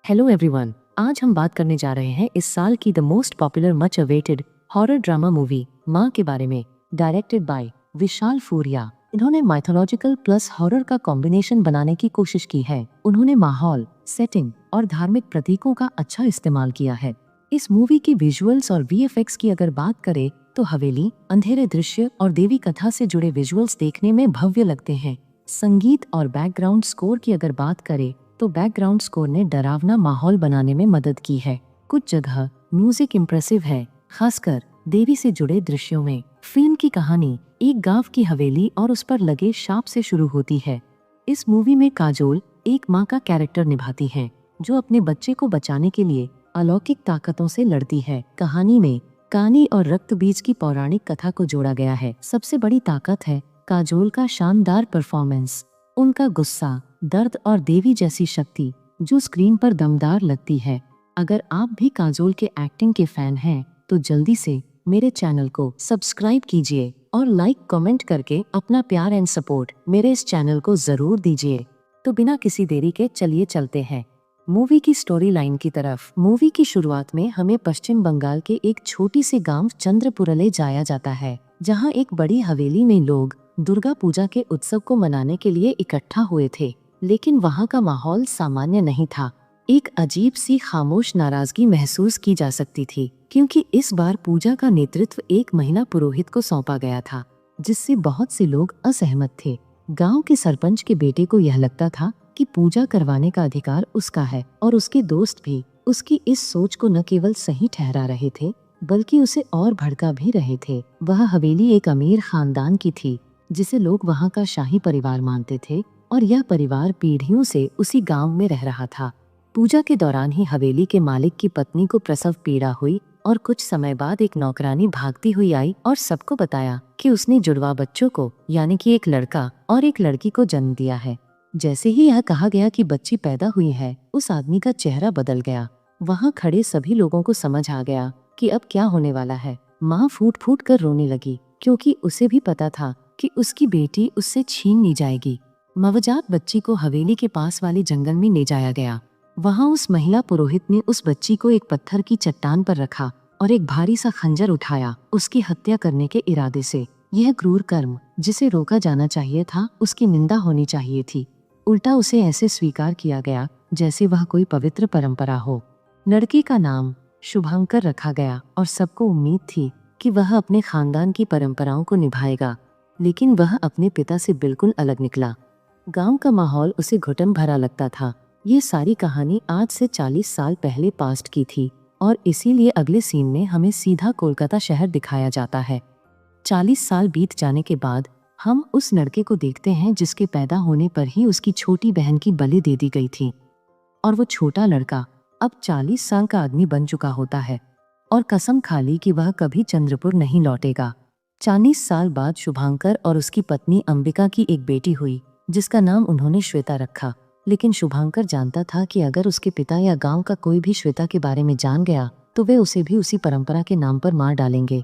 Hello everyone, आज हम बात करने जा रहे हैं इस साल की the most popular much awaited horror drama movie माँ के बारे में। डायरेक्टेड बाय विशाल फूरिया। इन्होंने माइथोलॉजिकल प्लस हॉरर का कॉम्बिनेशन बनाने की कोशिश की है। उन्होंने माहौल, सेटिंग और धार्मिक प्रतीकों का अच्छा इस्तेमाल किया है। इस मूवी की विजुअल्स और वीएफएक्स की अगर बात करें तो हवेली, अंधेरे दृश्य और देवी कथा से जुड़े विजुअल्स देखने में भव्य लगते हैं। संगीत और बैकग्राउंड स्कोर की अगर बात करें तो बैकग्राउंड स्कोर ने डरावना माहौल बनाने में मदद की है। कुछ जगह म्यूजिक इम्प्रेसिव है, खासकर देवी से जुड़े दृश्यों में। फिल्म की कहानी एक गांव की हवेली और उस पर लगे शाप से शुरू होती है। इस मूवी में काजोल एक माँ का कैरेक्टर निभाती है जो अपने बच्चे को बचाने के लिए अलौकिक ताकतों से लड़ती है। कहानी में कानी और रक्त बीज की पौराणिक कथा को जोड़ा गया है। सबसे बड़ी ताकत है काजोल का शानदार परफॉर्मेंस, उनका गुस्सा, दर्द और देवी जैसी शक्ति जो स्क्रीन पर दमदार लगती है। अगर आप भी काजोल के एक्टिंग के फैन हैं तो जल्दी से मेरे चैनल को सब्सक्राइब कीजिए और लाइक कमेंट करके अपना प्यार एंड सपोर्ट मेरे इस चैनल को जरूर दीजिए। तो बिना किसी देरी के चलिए चलते हैं मूवी की स्टोरी लाइन की तरफ। मूवी की शुरुआत में हमें पश्चिम बंगाल के एक छोटी सी गांव चंद्रपुर ले जाया जाता है, जहां एक बड़ी हवेली में लोग दुर्गा पूजा के उत्सव को मनाने के लिए इकट्ठा हुए थे। लेकिन वहाँ का माहौल सामान्य नहीं था। एक अजीब सी खामोश नाराजगी महसूस की जा सकती थी, क्योंकि इस बार पूजा का नेतृत्व एक महिला पुरोहित को सौंपा गया था, जिससे बहुत से लोग असहमत थे। गांव के सरपंच के बेटे को यह लगता था कि पूजा करवाने का अधिकार उसका है, और उसके दोस्त भी उसकी इस सोच को न केवल सही ठहरा रहे थे बल्कि उसे और भड़का भी रहे थे। वह हवेली एक अमीर खानदान की थी जिसे लोग वहाँ का शाही परिवार मानते थे, और यह परिवार पीढ़ियों से उसी गांव में रह रहा था। पूजा के दौरान ही हवेली के मालिक की पत्नी को प्रसव पीड़ा हुई और कुछ समय बाद एक नौकरानी भागती हुई आई और सबको बताया कि उसने जुड़वा बच्चों को, यानी कि एक लड़का और एक लड़की को जन्म दिया है। जैसे ही यह कहा गया कि बच्ची पैदा हुई है, उस आदमी का चेहरा बदल गया। वहाँ खड़े सभी लोगों को समझ आ गया कि अब क्या होने वाला है। माँ फूट फूट कर रोने लगी, क्योंकि उसे भी पता था कि उसकी बेटी उससे छीन ली जाएगी। नवजात बच्ची को हवेली के पास वाले जंगल में ले जाया गया। वहाँ उस महिला पुरोहित ने उस बच्ची को एक पत्थर की चट्टान पर रखा और एक भारी सा खंजर उठाया उसकी हत्या करने के इरादे से। यह क्रूर कर्म, जिसे रोका जाना चाहिए था, उसकी निंदा होनी चाहिए थी। उल्टा उसे ऐसे स्वीकार किया गया जैसे वह कोई पवित्र परंपरा हो। लड़के का नाम शुभंकर रखा गया और सबको उम्मीद थी कि वह अपने खानदान की परंपराओं को निभाएगा, लेकिन वह अपने पिता से बिल्कुल अलग निकला। गांव का माहौल उसे घुटन भरा लगता था। ये सारी कहानी आज से 40 साल पहले पास्ट की थी, और इसीलिए अगले सीन में हमें सीधा कोलकाता शहर दिखाया जाता है। 40 साल बीत जाने के बाद हम उस लड़के को देखते हैं जिसके पैदा होने पर ही उसकी छोटी बहन की बलि दे दी गई थी, और वो छोटा लड़का अब 40 साल का आदमी बन चुका होता है और कसम खा ली कि वह कभी चंद्रपुर नहीं लौटेगा। 40 साल बाद शुभंकर और उसकी पत्नी अंबिका की एक बेटी हुई जिसका नाम उन्होंने श्वेता रखा। लेकिन शुभंकर जानता था कि अगर उसके पिता या गांव का कोई भी श्वेता के बारे में जान गया तो वे उसे भी उसी परंपरा के नाम पर मार डालेंगे।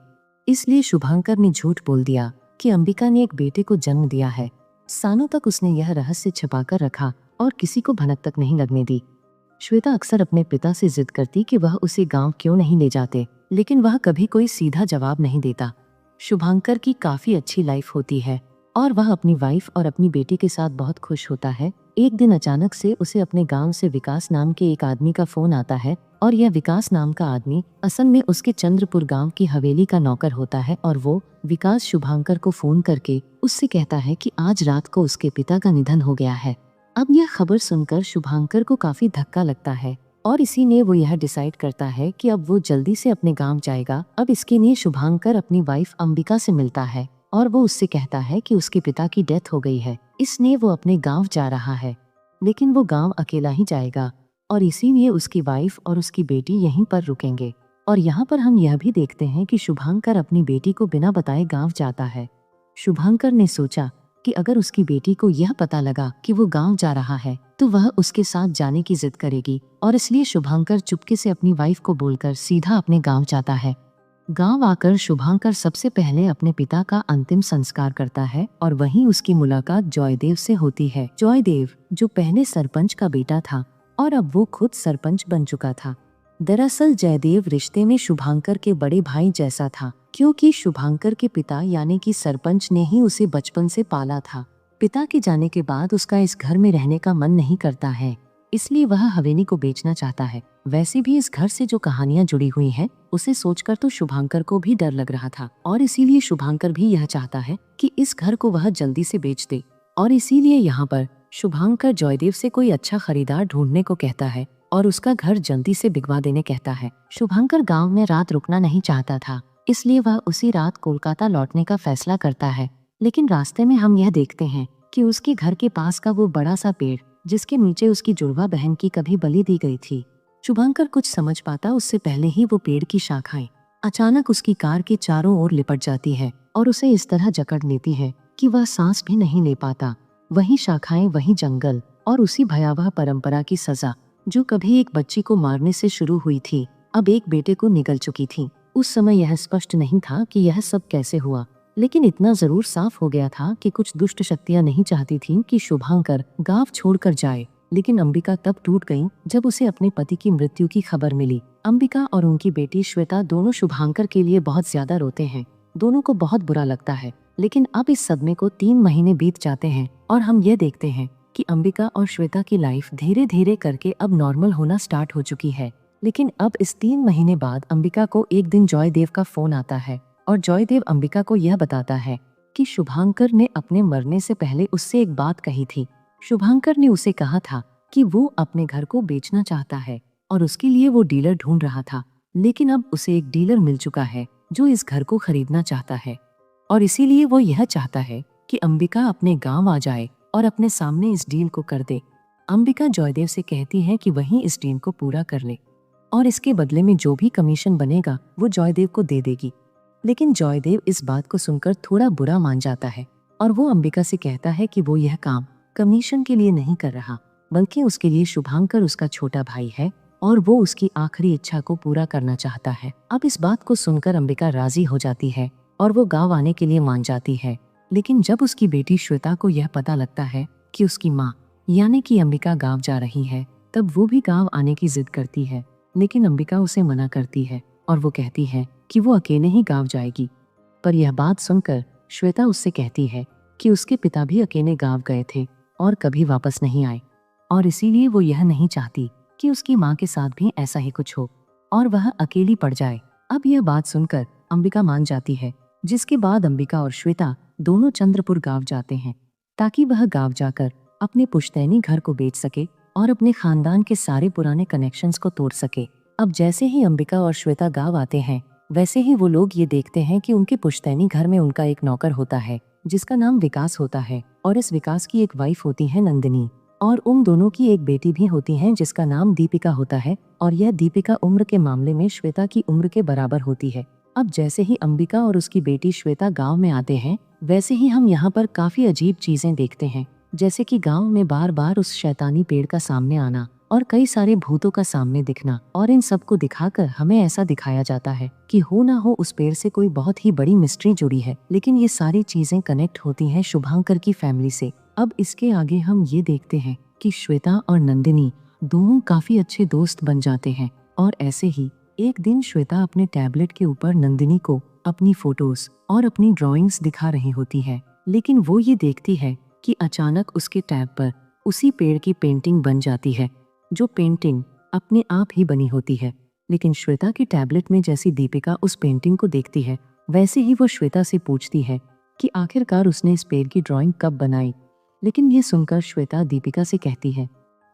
इसलिए शुभंकर ने झूठ बोल दिया कि अंबिका ने एक बेटे को जन्म दिया है। सालों तक उसने यह रहस्य छिपाकर रखा और किसी को भनक तक नहीं लगने दी। श्वेता अक्सर अपने पिता से जिद करती कि वह उसे गांव क्यों नहीं ले जाते, लेकिन वह कभी कोई सीधा जवाब नहीं देता। शुभंकर की काफी अच्छी लाइफ होती है और वह अपनी वाइफ और अपनी बेटी के साथ बहुत खुश होता है। एक दिन अचानक से उसे अपने गांव से विकास नाम के एक आदमी का फोन आता है, और यह विकास नाम का आदमी असल में उसके चंद्रपुर गांव की हवेली का नौकर होता है। और वो विकास शुभंकर को फोन करके उससे कहता है कि आज रात को उसके पिता का निधन हो गया है। अब यह खबर सुनकर शुभंकर को काफी धक्का लगता है, और इसी ने वो यह डिसाइड करता है कि अब वो जल्दी से अपने गाँव जाएगा। अब इसके लिए शुभंकर अपनी वाइफ अंबिका से मिलता है और वो उससे कहता है कि उसके पिता की डेथ हो गई है, इसलिए वो अपने गांव जा रहा है। लेकिन वो गांव अकेला ही जाएगा, और इसीलिए उसकी वाइफ और उसकी बेटी यहीं पर रुकेंगे। और यहाँ पर हम यह भी देखते हैं कि शुभंकर अपनी बेटी को बिना बताए गांव जाता है। शुभंकर ने सोचा कि अगर उसकी बेटी को यह पता लगा कि वो गांव जा रहा है तो वह उसके साथ जाने की जिद करेगी, और इसलिए शुभंकर चुपके से अपनी वाइफ को बोलकर सीधा अपने गाँव जाता है। गांव आकर शुभंकर सबसे पहले अपने पिता का अंतिम संस्कार करता है, और वहीं उसकी मुलाकात जॉयदेव से होती है। जॉयदेव जो पहले सरपंच का बेटा था और अब वो खुद सरपंच बन चुका था। दरअसल जयदेव रिश्ते में शुभांकर के बड़े भाई जैसा था, क्योंकि शुभांकर के पिता यानी कि सरपंच ने ही उसे बचपन से पाला था। पिता के जाने के बाद उसका इस घर में रहने का मन नहीं करता है, इसलिए वह हवेली को बेचना चाहता है। वैसे भी इस घर से जो कहानियां जुड़ी हुई हैं, उसे सोचकर तो शुभांकर को भी डर लग रहा था, और इसीलिए शुभांकर भी यह चाहता है कि इस घर को वह जल्दी से बेच दे। और इसीलिए यहाँ पर शुभांकर जयदेव से कोई अच्छा खरीदार ढूंढने को कहता है और उसका घर जल्दी से बिकवा देने कहता है। शुभांकर गांव में रात रुकना नहीं चाहता था, इसलिए वह उसी रात कोलकाता लौटने का फैसला करता है। लेकिन रास्ते में हम यह देखते हैं कि उसके घर के पास का वो बड़ा सा पेड़, जिसके नीचे उसकी जुड़वा बहन की कभी बलि दी गई थी, शुभांकर कुछ समझ पाता उससे पहले ही वो पेड़ की शाखाएं अचानक उसकी कार के चारों ओर लिपट जाती है और उसे इस तरह जकड़ लेती है कि वह सांस भी नहीं ले पाता। वही शाखाएं, वही जंगल और उसी भयावह परंपरा की सजा जो कभी एक बच्ची को मारने से शुरू हुई थी, अब एक बेटे को निगल चुकी थी। उस समय यह स्पष्ट नहीं था कि यह सब कैसे हुआ, लेकिन इतना जरूर साफ हो गया था कि कुछ दुष्ट शक्तियां नहीं चाहती थीं कि शुभांकर गांव छोड़कर जाए। लेकिन अंबिका तब टूट गई जब उसे अपने पति की मृत्यु की खबर मिली। अंबिका और उनकी बेटी श्वेता दोनों शुभांकर के लिए बहुत ज्यादा रोते हैं। दोनों को बहुत बुरा लगता है। लेकिन अब इस सदमे को 3 महीने बीत जाते हैं और हम ये देखते हैं कि अंबिका और श्वेता की लाइफ धीरे धीरे करके अब नॉर्मल होना स्टार्ट हो चुकी है। लेकिन अब इस 3 महीने बाद अंबिका को एक दिन जयदेव का फोन आता है और जयदेव अंबिका को यह बताता है कि शुभांकर ने अपने मरने से पहले उससे एक बात कही थी। शुभांकर ने उसे कहा था कि वो अपने घर को बेचना चाहता है और उसके लिए वो डीलर ढूंढ रहा था। लेकिन अब उसे एक डीलर मिल चुका है जो इस घर को खरीदना चाहता है, और इसीलिए वो यह चाहता है कि अंबिका अपने गांव आ जाए और अपने सामने इस डील को कर दे। अंबिका जयदेव से कहती है कि वही इस डील को पूरा कर ले और इसके बदले में जो भी कमीशन बनेगा वो जयदेव को दे देगी। लेकिन जयदेव इस बात को सुनकर थोड़ा बुरा मान जाता है और वो अंबिका से कहता है कि वो यह काम कमीशन के लिए नहीं कर रहा, बल्कि उसके लिए शुभांकर उसका छोटा भाई है और वो उसकी आखिरी इच्छा को पूरा करना चाहता है। अब इस बात को सुनकर अंबिका राजी हो जाती है और वो गांव आने के लिए मान जाती है। लेकिन जब उसकी बेटी श्वेता को यह पता लगता है कि उसकी माँ यानी कि अंबिका गांव जा रही है, तब वो भी गांव आने की जिद करती है। लेकिन अंबिका उसे मना करती है और वो कहती है कि वो अकेले ही गांव जाएगी। पर यह बात सुनकर श्वेता उससे कहती है कि उसके पिता भी अकेले गांव गए थे और कभी वापस नहीं आए, और इसीलिए वो यह नहीं चाहती कि उसकी माँ के साथ भी ऐसा ही कुछ हो और वह अकेली पड़ जाए। अब यह बात सुनकर अंबिका मान जाती है, जिसके बाद अंबिका और श्वेता दोनों चंद्रपुर गांव जाते हैं ताकि वह गांव जाकर अपने पुश्तैनी घर को बेच सके और अपने खानदान के सारे पुराने कनेक्शंस को तोड़ सके। अब जैसे ही अंबिका और श्वेता गांव आते हैं, वैसे ही वो लोग ये देखते हैं कि उनके पुश्तैनी घर में उनका एक नौकर होता है जिसका नाम विकास होता है, और इस विकास की एक वाइफ होती है नंदिनी, और उन दोनों की एक बेटी भी होती है जिसका नाम दीपिका होता है, और यह दीपिका उम्र के मामले में श्वेता की उम्र के बराबर होती है। अब जैसे ही अंबिका और उसकी बेटी श्वेता गांव में आते हैं, वैसे ही हम यहाँ पर काफी अजीब चीजें देखते हैं, जैसे कि गांव में बार बार उस शैतानी पेड़ का सामने आना और कई सारे भूतों का सामने दिखना, और इन सब को दिखाकर हमें ऐसा दिखाया जाता है कि हो ना हो उस पेड़ से कोई बहुत ही बड़ी मिस्ट्री जुड़ी है। लेकिन ये सारी चीजें कनेक्ट होती हैं शुभांकर की फैमिली से। अब इसके आगे हम ये देखते हैं कि श्वेता और नंदिनी दोनों काफी अच्छे दोस्त बन जाते हैं, और ऐसे ही एक दिन श्वेता अपने टैबलेट के ऊपर नंदिनी को अपनी फोटोज और अपनी ड्राइंग्स दिखा रही होती है। लेकिन वो ये देखती है कि अचानक उसके टैब पर उसी पेड़ की पेंटिंग बन जाती है, जो पेंटिंग अपने आप ही बनी होती है। लेकिन श्वेता के टैबलेट में जैसी दीपिका उस पेंटिंग को देखती है, वैसे ही वो श्वेता से पूछती है कि आखिरकार उसने इस पेड़ की ड्राइंग कब बनाई। लेकिन ये सुनकर श्वेता दीपिका से कहती है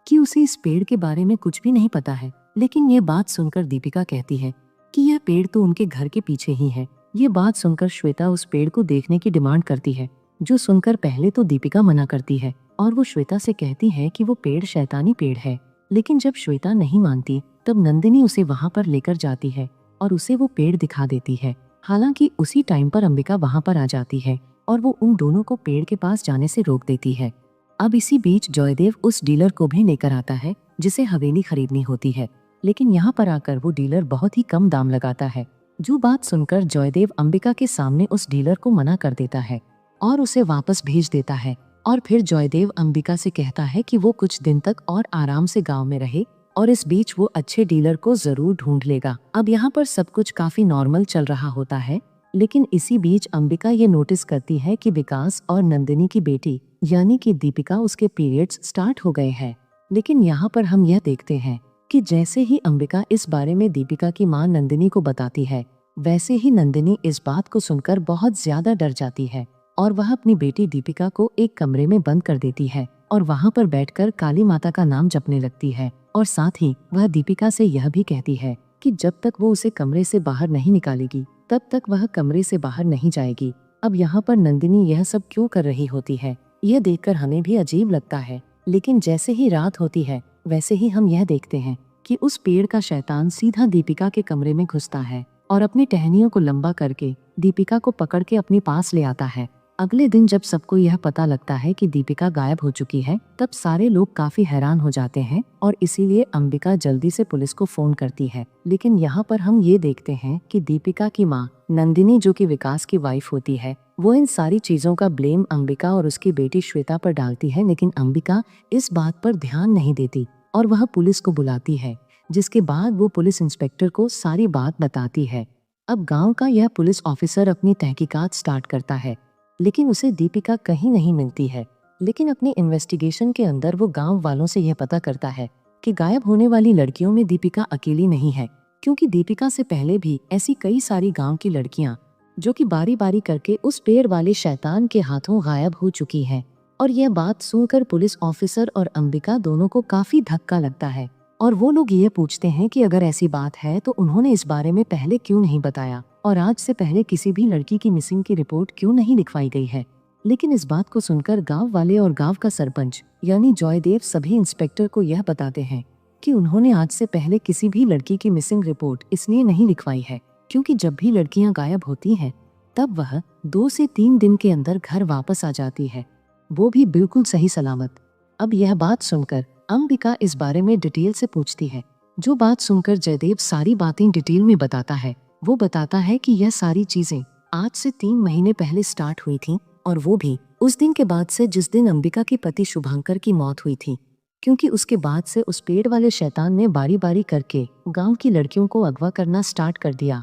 कि उसे इस पेड़ के बारे में कुछ भी नहीं पता है। लेकिन ये बात सुनकर दीपिका कहती है कि यह पेड़ तो उनके घर के पीछे ही है। ये बात सुनकर श्वेता उस पेड़ को देखने की डिमांड करती है, जो सुनकर पहले तो दीपिका मना करती है और वो श्वेता से कहती है कि वो पेड़ शैतानी पेड़ है। लेकिन जब श्वेता नहीं मानती, तब नंदिनी उसे वहाँ पर लेकर जाती है और उसे वो पेड़ दिखा देती है। हालांकि उसी टाइम पर अंबिका वहाँ पर आ जाती है और वो उन दोनों को पेड़ के पास जाने से रोक देती है। अब इसी बीच जयदेव उस डीलर को भी लेकर आता है जिसे हवेली खरीदनी होती है। लेकिन यहाँ पर आकर वो डीलर बहुत ही कम दाम लगाता है, जो बात सुनकर जयदेव अंबिका के सामने उस डीलर को मना कर देता है और उसे वापस भेज देता है। और फिर जयदेव अंबिका से कहता है कि वो कुछ दिन तक और आराम से गांव में रहे और इस बीच वो अच्छे डीलर को जरूर ढूंढ लेगा। अब यहाँ पर सब कुछ काफी नॉर्मल चल रहा होता है, लेकिन इसी बीच अंबिका ये नोटिस करती है कि विकास और नंदिनी की बेटी यानी कि दीपिका उसके पीरियड्स स्टार्ट हो गए हैं। लेकिन यहाँ पर हम यह देखते हैं कि जैसे ही अंबिका इस बारे में दीपिका की मां नंदिनी को बताती है, वैसे ही नंदिनी इस बात को सुनकर बहुत ज्यादा डर जाती है और वह अपनी बेटी दीपिका को एक कमरे में बंद कर देती है और वहाँ पर बैठकर काली माता का नाम जपने लगती है। और साथ ही वह दीपिका से यह भी कहती है कि जब तक वो उसे कमरे से बाहर नहीं निकालेगी तब तक वह कमरे से बाहर नहीं जाएगी। अब यहाँ पर नंदिनी यह सब क्यों कर रही होती है, यह देखकर हमें भी अजीब लगता है। लेकिन जैसे ही रात होती है वैसे ही हम यह देखते हैं कि उस पेड़ का शैतान सीधा दीपिका के कमरे में घुसता है और अपनी टहनियों को लंबा करके दीपिका को पकड़ के अपने पास ले आता है। अगले दिन जब सबको यह पता लगता है कि दीपिका गायब हो चुकी है, तब सारे लोग काफी हैरान हो जाते हैं और इसीलिए अंबिका जल्दी से पुलिस को फोन करती है। लेकिन यहाँ पर हम ये देखते हैं कि दीपिका की माँ नंदिनी, जो कि विकास की वाइफ होती है, वो इन सारी चीजों का ब्लेम अंबिका और उसकी बेटी श्वेता पर डालती है। लेकिन अंबिका इस बात पर ध्यान नहीं देती और वह पुलिस को बुलाती है, जिसके बाद वो पुलिस इंस्पेक्टर को सारी बात बताती है। अब गाँव का यह पुलिस ऑफिसर अपनी तहकीकात स्टार्ट करता है, लेकिन उसे दीपिका कहीं नहीं मिलती है। लेकिन अपनी इन्वेस्टिगेशन के अंदर वो गांव वालों से यह पता करता है कि गायब होने वाली लड़कियों में दीपिका अकेली नहीं है, क्योंकि दीपिका से पहले भी ऐसी कई सारी गांव की लड़कियां जो कि बारी बारी करके उस पेड़ वाले शैतान के हाथों गायब हो चुकी हैं। और यह बात सुनकर पुलिस ऑफिसर और अंबिका दोनों को काफी धक्का लगता है और वो लोग ये पूछते हैं कि अगर ऐसी बात है तो उन्होंने इस बारे में पहले क्यों नहीं बताया और आज से पहले किसी भी लड़की की मिसिंग की रिपोर्ट क्यों नहीं लिखवाई गई है। लेकिन इस बात को सुनकर गांव वाले और गांव का सरपंच यानी जयदेव सभी इंस्पेक्टर को यह बताते हैं कि उन्होंने आज से पहले किसी भी लड़की की मिसिंग रिपोर्ट इसलिए नहीं लिखवाई है क्योंकि जब भी लड़कियां गायब होती हैं तब वह 2 से 3 दिन के अंदर घर वापस आ जाती है, वो भी बिल्कुल सही सलामत। अब यह बात सुनकर अंबिका इस बारे में डिटेल से पूछती है, जो बात सुनकर जयदेव सारी बातें डिटेल में बताता है। वो बताता है कि यह सारी चीजें आज से 3 महीने पहले स्टार्ट हुई थीं और वो भी उस दिन के बाद से जिस दिन अंबिका के पति शुभंकर की मौत हुई थी, क्योंकि उसके बाद से उस पेड़ वाले शैतान ने बारी बारी करके गांव की लड़कियों को अगवा करना स्टार्ट कर दिया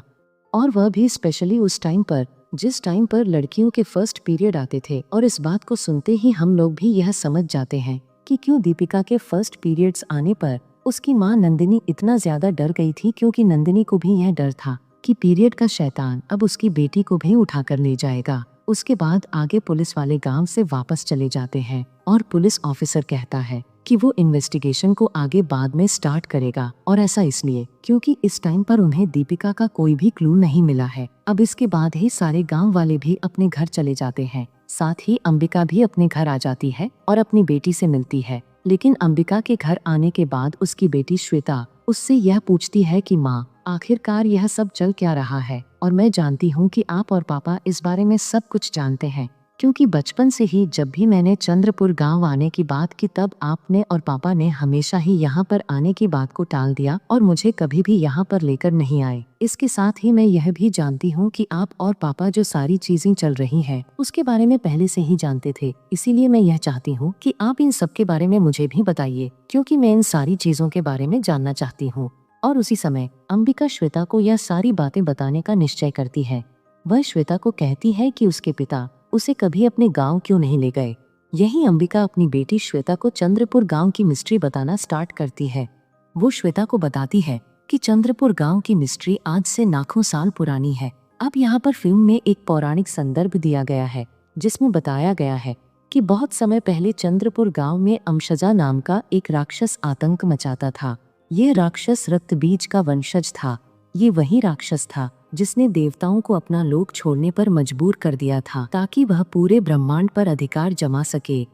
और वह भी स्पेशली उस टाइम पर जिस टाइम पर लड़कियों के फर्स्ट पीरियड आते थे। और इस बात को सुनते ही हम लोग भी यह समझ जाते हैं कि क्यों दीपिका के फर्स्ट पीरियड्स आने पर उसकी माँ नंदिनी इतना ज्यादा डर गई थी, क्योंकि नंदिनी को भी यह डर था कि पीरियड का शैतान अब उसकी बेटी को भी उठा कर ले जाएगा। उसके बाद आगे पुलिस वाले गांव से वापस चले जाते हैं और पुलिस ऑफिसर कहता है कि वो इन्वेस्टिगेशन को आगे बाद में स्टार्ट करेगा, और ऐसा इसलिए क्योंकि इस टाइम पर उन्हें दीपिका का कोई भी क्लू नहीं मिला है। अब इसके बाद ही सारे गांव वाले भी अपने घर चले जाते हैं, साथ ही अंबिका भी अपने घर आ जाती है और अपनी बेटी से मिलती है। लेकिन अंबिका के घर आने के बाद उसकी बेटी श्वेता उससे यह पूछती है कि माँ, आखिरकार यह सब चल क्या रहा है, और मैं जानती हूँ कि आप और पापा इस बारे में सब कुछ जानते हैं, क्योंकि बचपन से ही जब भी मैंने चंद्रपुर गांव आने की बात की तब आपने और पापा ने हमेशा ही यहाँ पर आने की बात को टाल दिया और मुझे कभी भी यहाँ पर लेकर नहीं आए। इसके साथ ही मैं यह भी जानती हूँ कि आप और पापा जो सारी चीजें चल रही हैं उसके बारे में पहले से ही जानते थे, इसीलिए मैं यह चाहती हूँ कि आप इन सब के बारे में मुझे भी बताइए, क्योंकि मैं इन सारी चीजों के बारे में जानना चाहती हूँ। और उसी समय अंबिका श्वेता को यह सारी बातें बताने का निश्चय करती है। वह श्वेता को कहती है कि उसके पिता उसे कभी अपने गांव क्यों नहीं ले गए। यही अंबिका अपनी बेटी श्वेता को चंद्रपुर गांव की मिस्ट्री बताना स्टार्ट करती है। वो श्वेता को बताती है कि चंद्रपुर गांव की मिस्ट्री आज से लाखों साल पुरानी है। अब यहाँ पर फिल्म में एक पौराणिक संदर्भ दिया गया है जिसमें बताया गया है कि बहुत समय पहले चंद्रपुर गांव में अमशजा नाम का एक राक्षस आतंक मचाता था। ये राक्षस रक्तबीज का वंशज था। ये वही राक्षस था जिसने देवताओं को अपना लोक छोड़ने पर मजबूर कर दिया था ताकि वह पूरे ब्रह्मांड पर अधिकार जमा सके।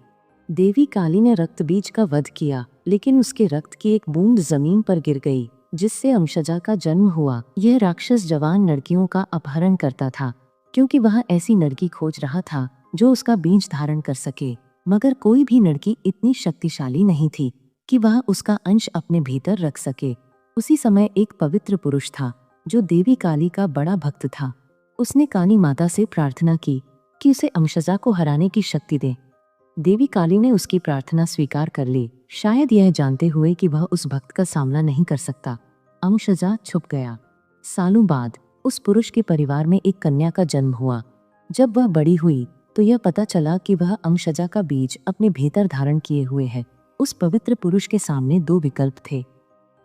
देवी काली ने रक्तबीज का वध किया, लेकिन उसके रक्त की एक बूंद जमीन पर गिर गई जिससे अमशजा का जन्म हुआ। यह राक्षस जवान लड़कियों का अपहरण करता था क्योंकि वह ऐसी लड़की खोज रहा था जो उसका बीज धारण कर सके, मगर कोई भी लड़की इतनी शक्तिशाली नहीं थी कि वह उसका अंश अपने भीतर रख सके। उसी समय एक पवित्र पुरुष था जो देवी काली का बड़ा भक्त था। उसने काली माता से प्रार्थना की कि उसे अमशजा को हराने की शक्ति दे। देवी काली ने उसकी प्रार्थना स्वीकार कर ली, शायद यह जानते हुए कि वह उस भक्त का सामना नहीं कर सकता। अमशजा छुप गया। सालों बाद उस पुरुष के परिवार में एक कन्या का जन्म हुआ। जब वह बड़ी हुई तो यह पता चला कि वह अमशजा का बीज अपने भीतर धारण किए हुए है। उस पवित्र पुरुष के सामने दो विकल्प थे,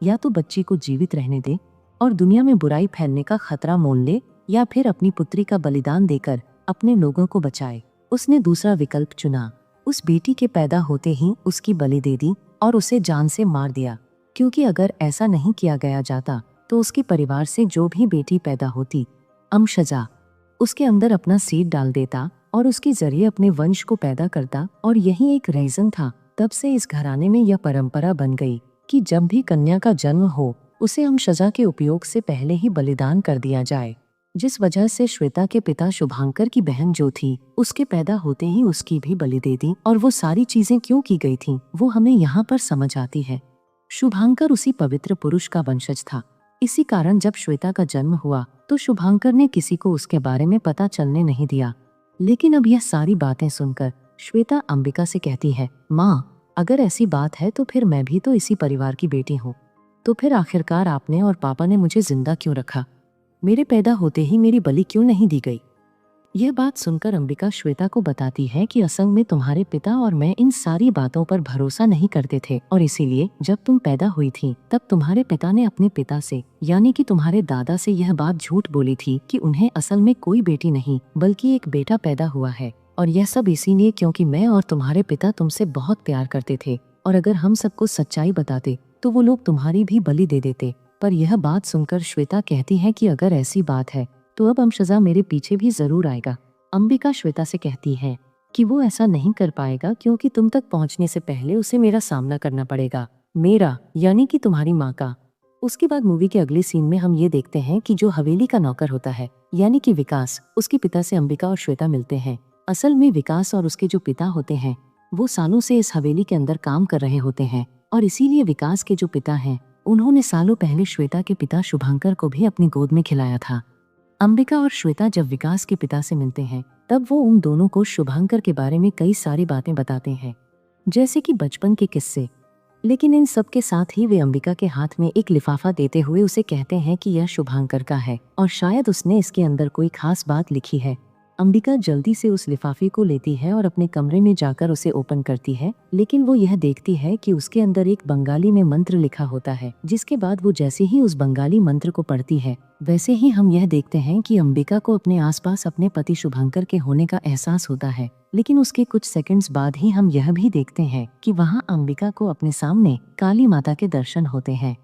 या तो बच्ची को जीवित रहने दे और दुनिया में बुराई फैलने का खतरा मोल ले, या फिर अपनी पुत्री का बलिदान देकर अपने लोगों को बचाए। उसने दूसरा विकल्प चुना। उस बेटी के पैदा होते ही उसकी बलि दे दी और उसे जान से मार दिया, क्योंकि अगर ऐसा नहीं किया गया जाता तो उसके परिवार से जो भी बेटी पैदा होती, अमशजा उसके अंदर अपना सीड डाल देता और उसके जरिए अपने वंश को पैदा करता। और यही एक रीजन था, तब से इस घराने में यह परंपरा बन गई कि जब भी कन्या का जन्म हो उसे अमशजा के उपयोग से पहले ही बलिदान कर दिया जाए। जिस वजह से श्वेता के पिता शुभांकर की बहन जो थी उसके पैदा होते ही उसकी भी बलि दे दी। और वो सारी चीजें क्यों की गई थी वो हमें यहाँ पर समझ आती है। शुभांकर उसी पवित्र पुरुष का वंशज था। इसी कारण जब श्वेता का जन्म हुआ तो शुभांकर ने किसी को उसके बारे में पता चलने नहीं दिया। लेकिन अब यह सारी बातें सुनकर श्वेता अंबिका से कहती है, माँ, अगर ऐसी बात है तो फिर मैं भी तो इसी परिवार की बेटी हूँ, तो फिर आखिरकार आपने और पापा ने मुझे जिंदा क्यों रखा? मेरे पैदा होते ही मेरी बलि क्यों नहीं दी गई? यह बात सुनकर अंबिका श्वेता को बताती है कि असल में तुम्हारे पिता और मैं इन सारी बातों पर भरोसा नहीं करते थे, और इसीलिए जब तुम पैदा हुई थी तब तुम्हारे पिता ने अपने पिता से यानी कि तुम्हारे दादा से यह बात झूठ बोली थी कि उन्हें असल में कोई बेटी नहीं बल्कि एक बेटा पैदा हुआ है। और यह सब इसीलिए क्योंकि मैं और तुम्हारे पिता तुमसे बहुत प्यार करते थे, और अगर हम सबको सच्चाई बताते तो वो लोग तुम्हारी भी बलि दे देते। पर यह बात सुनकर श्वेता कहती है कि अगर ऐसी बात है तो अब अमशजा मेरे पीछे भी जरूर आएगा। अंबिका श्वेता से कहती है कि वो ऐसा नहीं कर पाएगा, क्योंकि तुम तक पहुंचने से पहले उसे मेरा सामना करना पड़ेगा, मेरा यानी कि तुम्हारी माँ का। उसके बाद मूवी के अगले सीन में हम ये देखते हैं कि जो हवेली का नौकर होता है यानी कि विकास, उसके पिता से अंबिका और श्वेता मिलते हैं। असल में विकास और उसके जो पिता होते हैं वो सालों से इस हवेली के अंदर काम कर रहे होते हैं, और इसीलिए विकास के जो पिता हैं उन्होंने सालों पहले श्वेता के पिता शुभांकर को भी अपनी गोद में खिलाया था। अंबिका और श्वेता जब विकास के पिता से मिलते हैं तब वो उन दोनों को शुभांकर के बारे में कई सारी बातें बताते हैं, जैसे कि बचपन के किस्से। लेकिन इन सब के साथ ही वे अंबिका के हाथ में एक लिफाफा देते हुए उसे कहते हैं कि यह शुभांकर का है और शायद उसने इसके अंदर कोई खास बात लिखी है। अंबिका जल्दी से उस लिफाफे को लेती है और अपने कमरे में जाकर उसे ओपन करती है, लेकिन वो यह देखती है कि उसके अंदर एक बंगाली में मंत्र लिखा होता है। जिसके बाद वो जैसे ही उस बंगाली मंत्र को पढ़ती है वैसे ही हम यह देखते हैं कि अंबिका को अपने आसपास अपने पति शुभांकर के होने का एहसास होता है। लेकिन उसके कुछ सेकंड्स बाद ही हम यह भी देखते हैं कि वहाँ अंबिका को अपने सामने काली माता के दर्शन होते हैं।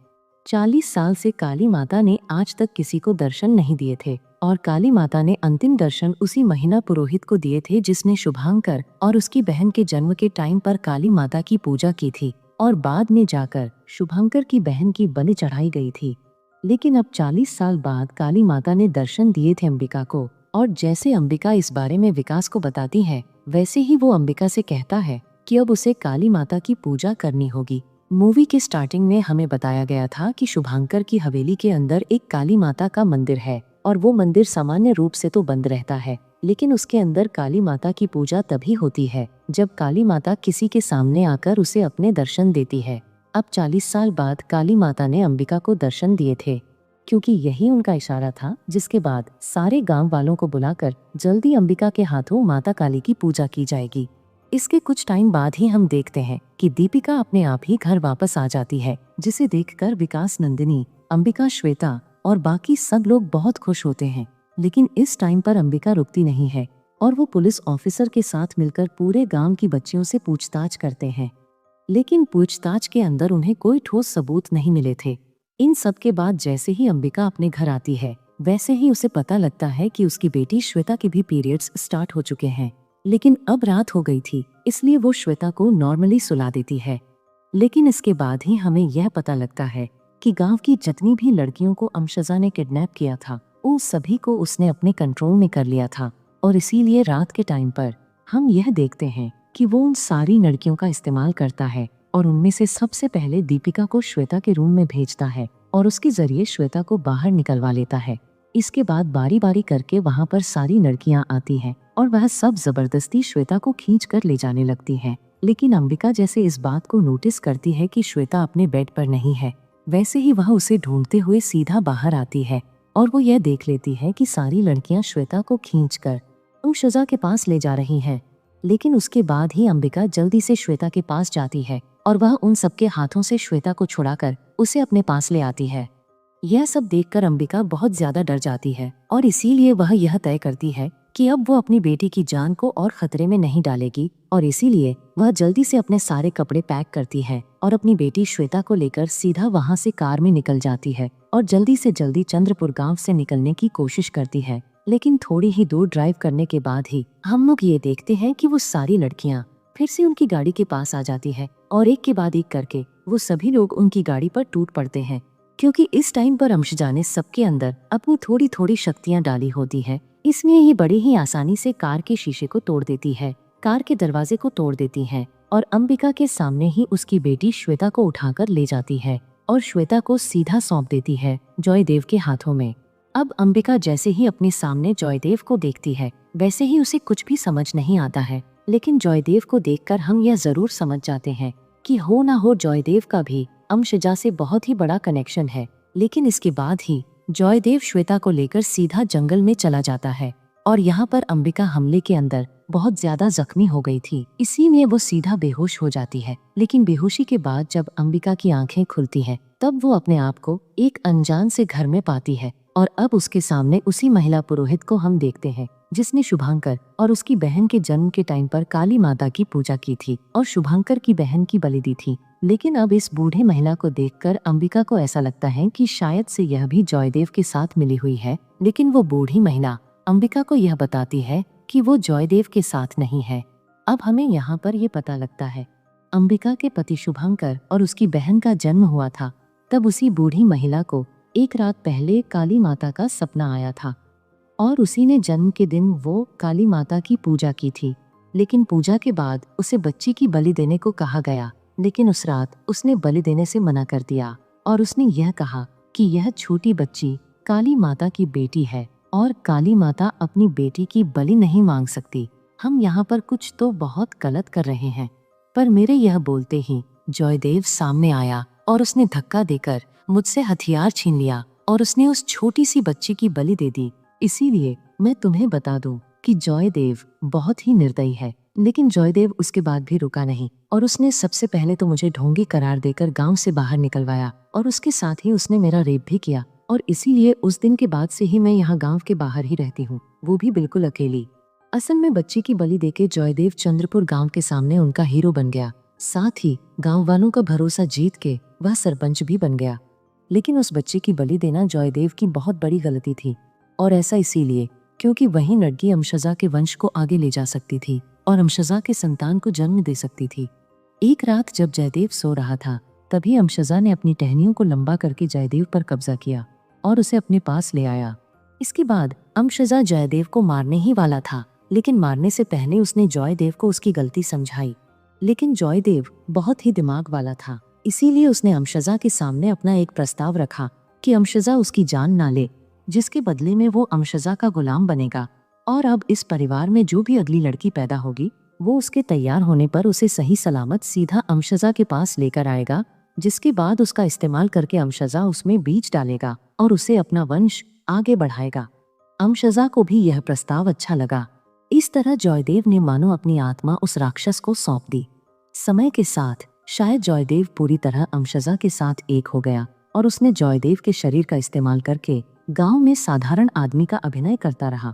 40 साल से काली माता ने आज तक किसी को दर्शन नहीं दिए थे, और काली माता ने अंतिम दर्शन उसी महिला पुरोहित को दिए थे जिसने शुभांकर और उसकी बहन के जन्म के टाइम पर काली माता की पूजा की थी, और बाद में जाकर शुभांकर की बहन की बलि चढ़ाई गई थी। लेकिन अब 40 साल बाद काली माता ने दर्शन दिए थे अंबिका को, और जैसे अंबिका इस बारे में विकास को बताती है वैसे ही वो अंबिका से कहता है कि अब उसे काली माता की पूजा करनी होगी। मूवी के स्टार्टिंग में हमें बताया गया था कि शुभांकर की हवेली के अंदर एक काली माता का मंदिर है, और वो मंदिर सामान्य रूप से तो बंद रहता है, लेकिन उसके अंदर काली माता की पूजा तभी होती है जब काली माता किसी के सामने आकर उसे अपने दर्शन देती है। अब 40 साल बाद काली माता ने अंबिका को दर्शन दिए थे, क्योंकि यही उनका इशारा था, जिसके बाद सारे गांव वालों को बुलाकर जल्दी अंबिका के हाथों माता काली की पूजा की जाएगी। इसके कुछ टाइम बाद ही हम देखते हैं कि दीपिका अपने आप ही घर वापस आ जाती है, जिसे देखकर विकास, नंदिनी, अंबिका, श्वेता और बाकी सब लोग बहुत खुश होते हैं। लेकिन इस टाइम पर अंबिका रुकती नहीं है और वो पुलिस ऑफिसर के साथ मिलकर पूरे गांव की बच्चियों से पूछताछ करते हैं, लेकिन पूछताछ के अंदर उन्हें कोई ठोस सबूत नहीं मिले थे। इन सब के बाद जैसे ही अंबिका अपने घर आती है वैसे ही उसे पता लगता है कि उसकी बेटी श्वेता के भी पीरियड्स स्टार्ट हो चुके हैं। लेकिन अब रात हो गई थी, इसलिए वो श्वेता को नॉर्मली सुला देती है। लेकिन इसके बाद ही हमें यह पता लगता है कि गांव की जितनी भी लड़कियों को अमशजा ने किडनैप किया था उन सभी को उसने अपने कंट्रोल में कर लिया था, और इसीलिए रात के टाइम पर हम यह देखते हैं कि वो उन सारी लड़कियों का इस्तेमाल करता है, और उनमें से सबसे पहले दीपिका को श्वेता के रूम में भेजता है और उसके जरिए श्वेता को बाहर निकलवा लेता है। इसके बाद बारी बारी करके वहाँ पर सारी लड़कियाँ आती हैं और वह सब जबरदस्ती श्वेता को खींच कर ले जाने लगती है। लेकिन अंबिका जैसे इस बात को नोटिस करती है कि श्वेता अपने बेड पर नहीं है, वैसे ही वह उसे ढूंढते हुए सीधा बाहर आती है और वो यह देख लेती है कि सारी लड़कियां श्वेता को खींचकर अंशजा के पास ले जा रही हैं। लेकिन उसके बाद ही अंबिका जल्दी से श्वेता के पास जाती है और वह उन सबके हाथों से श्वेता को छुड़ाकर उसे अपने पास ले आती है। यह सब देखकर अंबिका बहुत ज्यादा डर जाती है और इसीलिए वह यह तय करती है कि अब वो अपनी बेटी की जान को और खतरे में नहीं डालेगी और इसीलिए वह जल्दी से अपने सारे कपड़े पैक करती है और अपनी बेटी श्वेता को लेकर सीधा वहां से कार में निकल जाती है और जल्दी से जल्दी चंद्रपुर गांव से निकलने की कोशिश करती है। लेकिन थोड़ी ही दूर ड्राइव करने के बाद ही हम लोग ये देखते हैं कि वो सारी लड़कियां फिर से उनकी गाड़ी के पास आ जाती है और एक के बाद एक करके वो सभी लोग उनकी गाड़ी पर टूट पड़ते हैं, क्योंकि इस टाइम पर अंशजा ने सबके अंदर अपनी थोड़ी थोड़ी शक्तियां डाली होती है। इसलिए ये बड़ी ही आसानी से कार के शीशे को तोड़ देती है, कार के दरवाजे को तोड़ देती है और अंबिका के सामने ही उसकी बेटी श्वेता को उठाकर ले जाती है और श्वेता को सीधा सौंप देती है जॉयदेव के हाथों में। अब अंबिका जैसे ही अपने सामने जॉयदेव को देखती है वैसे ही उसे कुछ भी समझ नहीं आता है, लेकिन जॉयदेव को देखकर हम यह जरूर समझ जाते हैं कि हो ना हो जॉयदेव का भी अंशजा से बहुत ही बड़ा कनेक्शन है। लेकिन इसके बाद ही जॉयदेव श्वेता को लेकर सीधा जंगल में चला जाता है और यहाँ पर अंबिका हमले के अंदर बहुत ज्यादा जख्मी हो गई थी, इसीलिए वो सीधा बेहोश हो जाती है। लेकिन बेहोशी के बाद जब अंबिका की आंखें खुलती हैं, तब वो अपने आप को एक अनजान से घर में पाती है और अब उसके सामने उसी महिला पुरोहित को हम देखते हैं जिसने शुभांकर और उसकी बहन के जन्म के टाइम पर काली माता की पूजा की थी और शुभांकर की बहन की बलि दी थी। लेकिन अब इस बूढ़े महिला को देखकर अंबिका को ऐसा लगता है कि शायद से यह भी जॉयदेव के साथ मिली हुई है, लेकिन वो बूढ़ी महिला अंबिका को यह बताती है कि वो जॉयदेव के साथ नहीं है। अब हमें यहाँ पर ये पता लगता है अंबिका के पति शुभांकर और उसकी बहन का जन्म हुआ था, तब उसी बूढ़ी महिला को एक रात पहले काली माता का सपना आया था और उसी ने जन्म के दिन वो काली माता की पूजा की थी। लेकिन पूजा के बाद उसे बच्ची की बलि देने को कहा गया, लेकिन उस रात उसने बलि देने से मना कर दिया और उसने यह कहा कि यह छोटी बच्ची काली माता की बेटी है और काली माता अपनी बेटी की बलि नहीं मांग सकती। हम यहाँ पर कुछ तो बहुत गलत कर रहे हैं। पर मेरे यह बोलते ही जॉयदेव सामने आया और उसने धक्का देकर मुझसे हथियार छीन लिया और उसने उस छोटी सी बच्ची की बलि दे दी। इसीलिए मैं तुम्हें बता दूं कि जॉयदेव बहुत ही निर्दयी है। लेकिन जॉयदेव उसके बाद भी रुका नहीं और उसने सबसे पहले तो मुझे ढोंगी करार देकर गांव से बाहर निकलवाया और उसके साथ ही उसने मेरा रेप भी किया और इसीलिए उस दिन के बाद से ही मैं यहाँ गांव के बाहर ही रहती हूँ, वो भी बिल्कुल अकेली। असल में बच्ची की बलि देके जॉयदेव चंद्रपुर गांव के सामने उनका हीरो बन गया, साथ ही गांव वालों का भरोसा जीत के वह सरपंच भी बन गया। लेकिन उस बच्चे की बलि देना जॉयदेव की बहुत बड़ी गलती थी और ऐसा इसीलिए क्योंकि वही लड़की अंशजा के वंश को आगे ले जा सकती थी और अंशजा के संतान को जन्म दे सकती थी। एक रात जब जयदेव सो रहा था, तभी अंशजा ने अपनी टहनियों को लंबा करके जयदेव पर कब्जा किया और उसे अपने पास ले आया। इसके बाद अंशजा जयदेव को मारने ही वाला था, लेकिन मारने से पहले उसने जॉयदेव को उसकी गलती समझाई। लेकिन जॉयदेव बहुत ही दिमाग वाला था, इसीलिए उसने अंशजा के सामने अपना एक प्रस्ताव रखा कि अंशजा उसकी जान ना ले, जिसके बदले में वो अंशजा का गुलाम बनेगा और अब इस परिवार में जो भी अगली लड़की पैदा होगी वो उसके तैयार होने पर उसे सही सलामत सीधा अंशजा के पास लेकर आएगा, जिसके बाद उसका इस्तेमाल करके अंशजा उसमें बीज डालेगा और उसे अपना वंश आगे बढ़ाएगा। अंशजा को भी यह प्रस्ताव अच्छा लगा। इस तरह जॉयदेव ने मानो अपनी आत्मा उस राक्षस को सौंप दी। समय के साथ शायद जॉयदेव पूरी तरह अंशजा के साथ एक हो गया और उसने जॉयदेव के शरीर का इस्तेमाल करके गांव में साधारण आदमी का अभिनय करता रहा,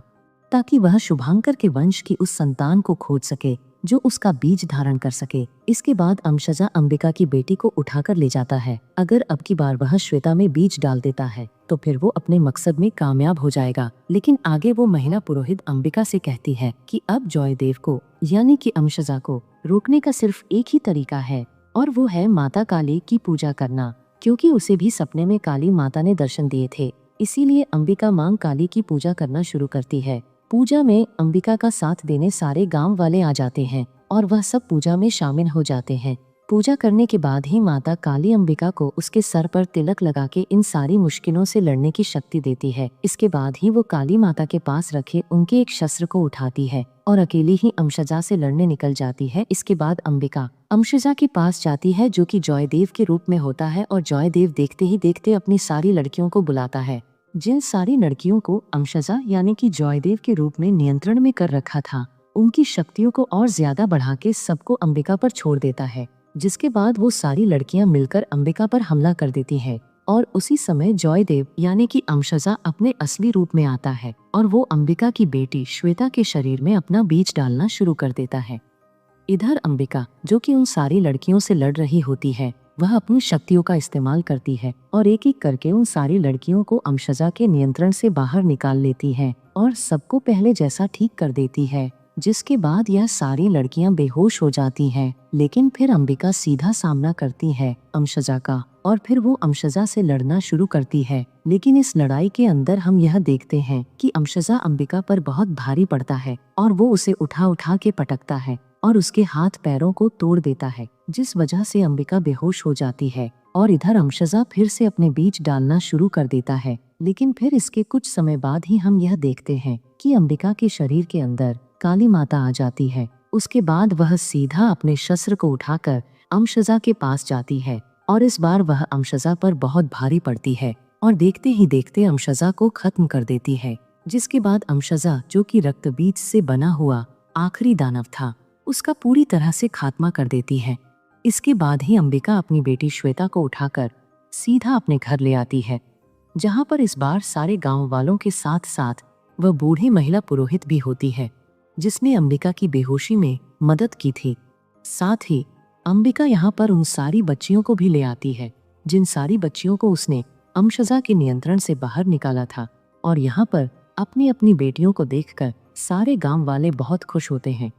ताकि वह शुभांकर के वंश की उस संतान को खोज सके जो उसका बीज धारण कर सके। इसके बाद अंशजा अंबिका की बेटी को उठाकर ले जाता है। अगर अब की बार वह श्वेता में बीज डाल देता है तो फिर वो अपने मकसद में कामयाब हो जाएगा। लेकिन आगे वो महिला पुरोहित अंबिका से कहती है कि अब जॉयदेव को यानी कि अंशजा को रोकने का सिर्फ एक ही तरीका है और वो है माता काली की पूजा करना, क्योंकि उसे भी सपने में काली माता ने दर्शन दिए थे। इसीलिए अंबिका मां काली की पूजा करना शुरू करती है। पूजा में अंबिका का साथ देने सारे गांव वाले आ जाते हैं और वह सब पूजा में शामिल हो जाते हैं। पूजा करने के बाद ही माता काली अंबिका को उसके सर पर तिलक लगा के इन सारी मुश्किलों से लड़ने की शक्ति देती है। इसके बाद ही वो काली माता के पास रखे उनके एक शस्त्र को उठाती है और अकेली ही अमशजा से लड़ने निकल जाती है। इसके बाद अंबिका अमशजा के पास जाती है जो कि जॉयदेव के रूप में होता है और जॉयदेव देखते ही देखते अपनी सारी लड़कियों को बुलाता है। जिन सारी लड़कियों को अमशजा यानी कि जॉयदेव के रूप में नियंत्रण में कर रखा था, उनकी शक्तियों को और ज्यादा बढ़ा के सबको अंबिका पर छोड़ देता है। जिसके बाद वो सारी लड़कियां मिलकर अंबिका पर हमला कर देती हैं और उसी समय जॉयदेव यानी कि अमशजा अपने असली रूप में आता है और वो अंबिका की बेटी श्वेता के शरीर में अपना बीज डालना शुरू कर देता है। इधर अंबिका जो कि उन सारी लड़कियों से लड़ रही होती है, वह अपनी शक्तियों का इस्तेमाल करती है और एक एक करके उन सारी लड़कियों को अमशजा के नियंत्रण से बाहर निकाल लेती है और सबको पहले जैसा ठीक कर देती है। जिसके बाद यह सारी लड़कियां बेहोश हो जाती हैं, लेकिन फिर अंबिका सीधा सामना करती है अमशजा का और फिर वो अमशजा से लड़ना शुरू करती है। लेकिन इस लड़ाई के अंदर हम यह देखते हैं कि अमशजा अंबिका पर बहुत भारी पड़ता है और वो उसे उठा उठा के पटकता है और उसके हाथ पैरों को तोड़ देता है, जिस वजह से अंबिका बेहोश हो जाती है। और इधर अमशजा फिर से अपने बीज डालना शुरू कर देता है। लेकिन फिर इसके कुछ समय बाद ही हम यह देखते हैं कि अंबिका के शरीर के अंदर काली माता आ जाती है। उसके बाद वह सीधा अपने शस्त्र को उठाकर अमशजा के पास जाती है और इस बार वह अमशजा पर बहुत भारी पड़ती है और देखते ही देखते अमशजा को खत्म कर देती है। जिसके बाद अमशजा जो कि रक्त बीज से बना हुआ आखिरी दानव था, उसका पूरी तरह से खात्मा कर देती है। इसके बाद ही अंबिका अपनी बेटी श्वेता को उठाकर सीधा अपने घर ले आती है, जहाँ पर इस बार सारे गाँव वालों के साथ साथ वह बूढ़ी महिला पुरोहित भी होती है, जिसने अंबिका की बेहोशी में मदद की थी। साथ ही अंबिका यहाँ पर उन सारी बच्चियों को भी ले आती है, जिन सारी बच्चियों को उसने अमशजा के नियंत्रण से बाहर निकाला था। और यहाँ पर अपनी अपनी बेटियों को देखकर सारे गांव वाले बहुत खुश होते हैं।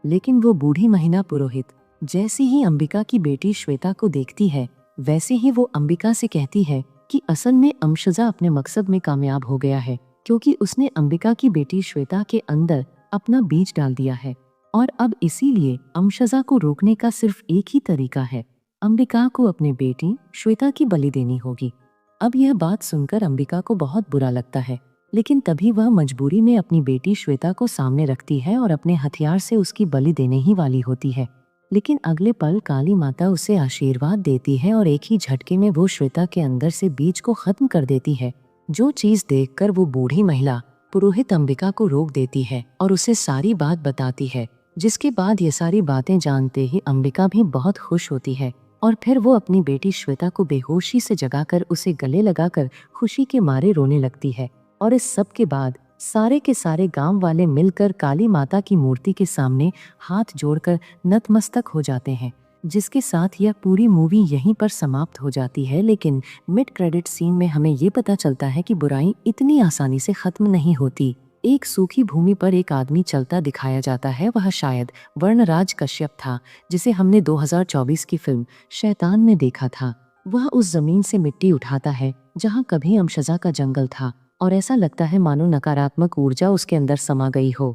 लेकिन वो बूढ़ी महिला पुरोहित जैसी ही अंबिका की बेटी श्वेता को देखती है, वैसे ही वो अंबिका से कहती है कि असल में अमशजा अपने मकसद में कामयाब हो गया है, क्योंकि उसने अंबिका की बेटी श्वेता के अंदर अपना बीज डाल दिया है और अब इसीलिए अमशजा को रोकने का सिर्फ एक ही तरीका है, अंबिका को अपनी बेटी श्वेता की बलि देनी होगी। अब यह बात सुनकर अंबिका को बहुत बुरा लगता है, लेकिन तभी वह मजबूरी में अपनी बेटी श्वेता को सामने रखती है और अपने हथियार से उसकी बलि देने ही वाली होती है। लेकिन अगले पल काली माता उसे आशीर्वाद देती है और एक ही झटके में वो श्वेता के अंदर से बीज को खत्म कर देती है। जो चीज देखकर वो बूढ़ी महिला पुरोहित अंबिका को रोक देती है और उसे सारी बात बताती है। जिसके बाद ये सारी बातें जानते ही अंबिका भी बहुत खुश होती है और फिर वो अपनी बेटी श्वेता को बेहोशी से जगाकर उसे गले लगाकर खुशी के मारे रोने लगती है। और इस सब के बाद सारे के सारे गांव वाले मिलकर काली माता की मूर्ति के सामने हाथ जोड़कर नतमस्तक हो जाते हैं। जिसके साथ यह पूरी मूवी यहीं पर समाप्त हो जाती है। लेकिन मिड क्रेडिट सीन में हमें ये पता चलता है कि बुराई इतनी आसानी से खत्म नहीं होती। एक सूखी भूमि पर एक आदमी चलता दिखाया जाता है, वह शायद वर्णराज कश्यप था, जिसे हमने 2024 की फिल्म शैतान में देखा था। वह उस जमीन से मिट्टी उठाता है जहाँ कभी अमशजा का जंगल था और ऐसा लगता है मानो नकारात्मक ऊर्जा उसके अंदर समा गई हो।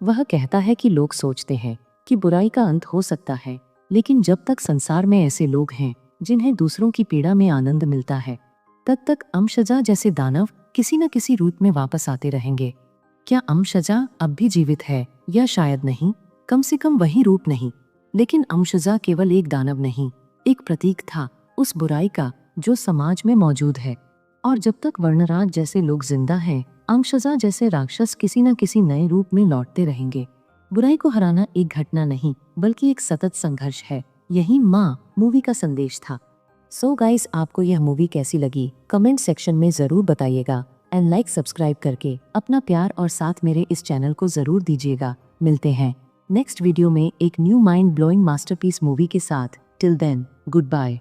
वह कहता है कि लोग सोचते हैं कि बुराई का अंत हो सकता है, लेकिन जब तक संसार में ऐसे लोग हैं जिन्हें दूसरों की पीड़ा में आनंद मिलता है, तब तक अमशजा जैसे दानव किसी न किसी रूप में वापस आते रहेंगे। क्या अमशजा अब भी जीवित है या शायद नहीं, कम से कम वही रूप नहीं, लेकिन अमशजा केवल एक दानव नहीं, एक प्रतीक था उस बुराई का जो समाज में मौजूद है। और जब तक वर्णराज जैसे लोग जिंदा हैं, अमशजा जैसे राक्षस किसी न किसी नए रूप में लौटते रहेंगे। बुराई को हराना एक घटना नहीं बल्कि एक सतत संघर्ष है। यही माँ मूवी का संदेश था। सो गाइस, आपको यह मूवी कैसी लगी कमेंट सेक्शन में जरूर बताइएगा एंड लाइक सब्सक्राइब करके अपना प्यार और साथ मेरे इस चैनल को जरूर दीजिएगा। मिलते हैं नेक्स्ट वीडियो में एक new mind blowing masterpiece movie के साथ। Till then, good bye.